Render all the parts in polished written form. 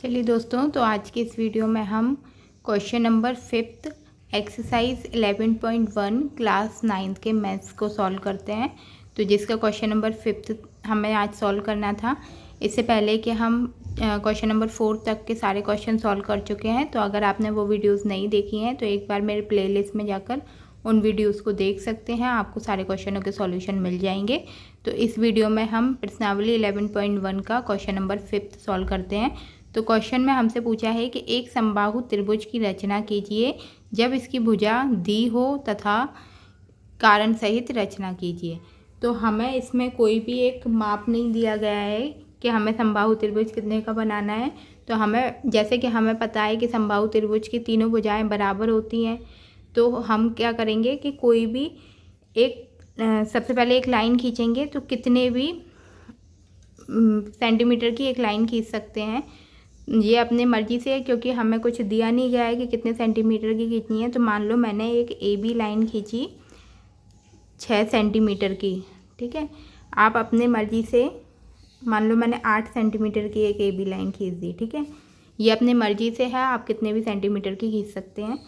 चलिए दोस्तों, तो आज की इस वीडियो में हम question number 5th exercise 11.1 class 9th के मैथ्स को सॉल्व करते हैं। तो जिसका क्वेश्चन नंबर 5th हमें आज सॉल्व करना था। इससे पहले कि हम क्वेश्चन नंबर 4 तक के सारे क्वेश्चन सॉल्व कर चुके हैं। तो अगर आपने वो वीडियोस नहीं देखी हैं तो एक बार मेरे प्लेलिस्ट में जाकर उन वीडियोस को देख सकते हैं। आपको सारे क्वेश्चनों के सॉल्यूशन मिल जाएंगे। तो इस वीडियो में हम प्रश्नावली 11.1 का क्वेश्चन नंबर 5th सॉल्व करते हैं। तो क्वेश्चन में हमसे पूछा है कि एक समबाहु त्रिभुज की रचना कीजिए जब इसकी भुजा दी हो तथा कारण सहित रचना कीजिए। तो हमें इसमें कोई भी एक माप नहीं दिया गया है कि हमें समबाहु त्रिभुज कितने का बनाना है। तो हमें जैसे कि हमें पता है कि समबाहु त्रिभुज की तीनों भुजाएं बराबर होती हैं। तो हम क्या करेंगे कि कोई भी एक सबसे पहले एक लाइन खींचेंगे। तो कितने भी सेंटीमीटर की एक लाइन खींच सकते हैं, ये अपने मर्जी से है, क्योंकि हमें कुछ दिया नहीं गया है कि कितने सेंटीमीटर की खींचनी है। तो मान लो मैंने एक AB लाइन खींची 6 सेंटीमीटर की, ठीक है। आप अपने मर्जी से मान लो मैंने 8 सेंटीमीटर की एक AB लाइन खींच दी, ठीक है। ये अपने मर्जी से है, आप कितने भी सेंटीमीटर की खींच सकते हैं।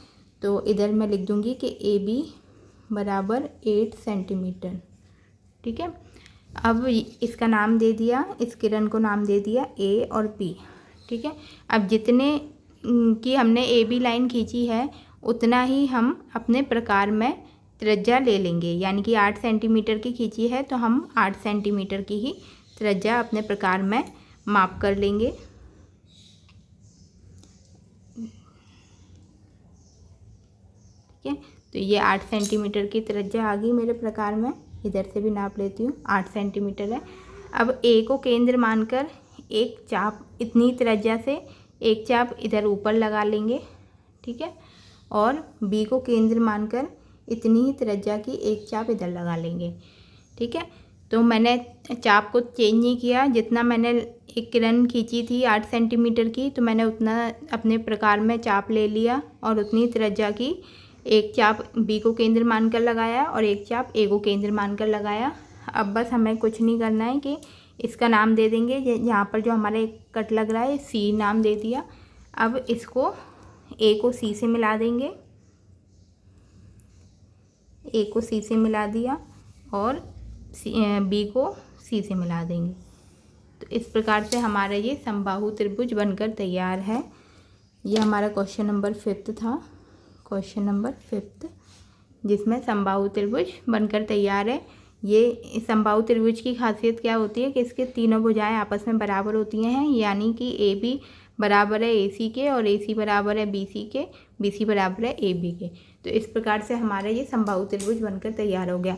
तो इधर मैं लिख दूँगी कि AB बराबर 8 सेंटीमीटर, ठीक है। अब इसका नाम दे दिया, इस किरण को नाम दे दिया A और P, ठीक है। अब जितने की हमने AB लाइन खींची है उतना ही हम अपने प्रकार में त्रिज्या ले लेंगे। यानी कि 8 सेंटीमीटर की खींची है तो हम 8 सेंटीमीटर की ही त्रिज्या अपने प्रकार में माप कर लेंगे, ठीक है। तो ये 8 सेंटीमीटर की त्रिज्या आ गई मेरे प्रकार में। इधर से भी नाप लेती हूँ, 8 सेंटीमीटर है। अब A को केंद्र मानकर एक चाप इतनी त्रिज्या से एक चाप इधर ऊपर लगा लेंगे, ठीक है। और B को केंद्र मानकर इतनी ही त्रिज्या की एक चाप इधर लगा लेंगे, ठीक है। तो मैंने चाप को चेंज नहीं किया। जितना मैंने एक किरण खींची थी 8 सेंटीमीटर की, तो मैंने उतना अपने प्रकार में चाप ले लिया और उतनी त्रिज्या की एक चाप B को केंद्र मानकर लगाया और एक चाप A को केंद्र मानकर लगाया। अब बस हमें कुछ नहीं करना है कि इसका नाम दे देंगे। यहाँ पर जो हमारा एक कट लग रहा है C नाम दे दिया। अब इसको A को C से मिला देंगे, A को C से मिला दिया और B को C से मिला देंगे। तो इस प्रकार से हमारा ये समबाहु त्रिभुज बनकर तैयार है। ये हमारा क्वेश्चन नंबर 5th था, क्वेश्चन नंबर 5th, जिसमें समबाहु त्रिभुज बनकर तैयार है। ये समबाहु त्रिभुज की खासियत क्या होती है कि इसके तीनों भुजाएं आपस में बराबर होती हैं। यानी कि AB बराबर है AC के और AC बराबर है BC के, BC बराबर है AB के। तो इस प्रकार से हमारा ये समबाहु त्रिभुज बनकर तैयार हो गया।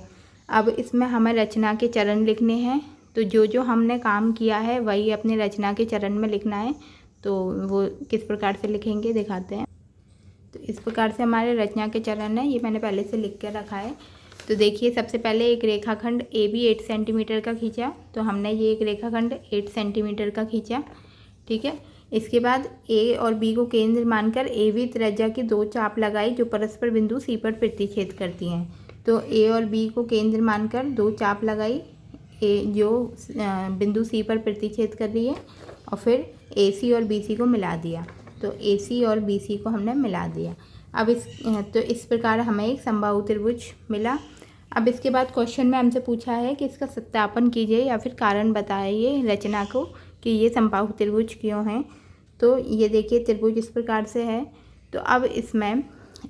अब इसमें हमें रचना के चरण लिखने हैं। तो जो जो हमने काम किया है वही अपने रचना के चरण में लिखना है। तो वो किस प्रकार से लिखेंगे दिखाते हैं। तो इस प्रकार से हमारे रचना के चरण है, ये मैंने पहले से लिख कर रखा है। तो देखिए, सबसे पहले एक रेखाखंड AB 8 सेंटीमीटर का खींचा। तो हमने ये एक रेखाखंड 8 सेंटीमीटर का खींचा, ठीक है। इसके बाद A और B को केंद्र मानकर AB त्रिज्या की 2 चाप लगाई जो परस्पर बिंदु C पर प्रतिच्छेद करती हैं। तो A और B को केंद्र मानकर 2 चाप लगाई जो बिंदु C पर प्रतिच्छेद कर रही है, और फिर AC और BC को मिला दिया। तो AC और BC को हमने मिला दिया। अब इस प्रकार हमें एक समबाहु त्रिभुज मिला। अब इसके बाद क्वेश्चन में हमसे पूछा है कि इसका सत्यापन कीजिए या फिर कारण बताइए रचना को कि ये समबाहु त्रिभुज क्यों है। तो ये देखिए, त्रिभुज इस प्रकार से है। तो अब इसमें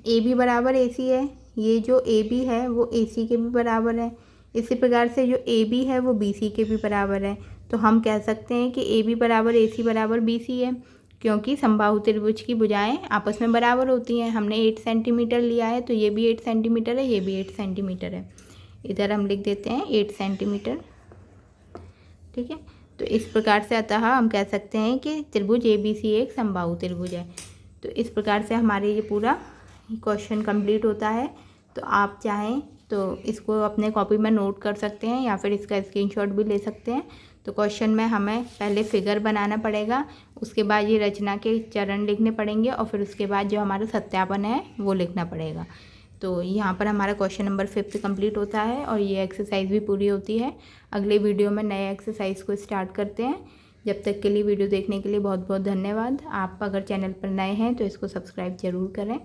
AB बराबर AC है, ये जो AB है वो AC के भी बराबर है। इसी प्रकार से जो AB है वो BC के भी बराबर है। तो हम कह सकते हैं कि AB बराबर AC बराबर BC है, क्योंकि समबाहु त्रिभुज की भुजाएं आपस में बराबर होती हैं। हमने 8 सेंटीमीटर लिया है तो ये भी 8 सेंटीमीटर है, ये भी 8 सेंटीमीटर है। इधर हम लिख देते हैं 8 सेंटीमीटर, ठीक है। तो इस प्रकार से अतः हम कह सकते हैं कि त्रिभुज ABC एक समबाहु त्रिभुज है। तो इस प्रकार से हमारे ये पूरा क्वेश्चन कंप्लीट होता है। तो आप चाहें तो इसको अपने कॉपी में नोट कर सकते हैं या फिर इसका स्क्रीनशॉट भी ले सकते हैं। तो क्वेश्चन में हमें पहले फिगर बनाना पड़ेगा, उसके बाद ये रचना के चरण लिखने पड़ेंगे और फिर उसके बाद जो हमारा सत्यापन है वो लिखना पड़ेगा। तो यहाँ पर हमारा क्वेश्चन नंबर 5th कंप्लीट होता है और ये एक्सरसाइज भी पूरी होती है। अगले वीडियो में नए एक्सरसाइज को स्टार्ट करते हैं। जब तक के लिए वीडियो देखने के लिए बहुत बहुत धन्यवाद। आप अगर चैनल पर नए हैं तो इसको सब्सक्राइब ज़रूर करें।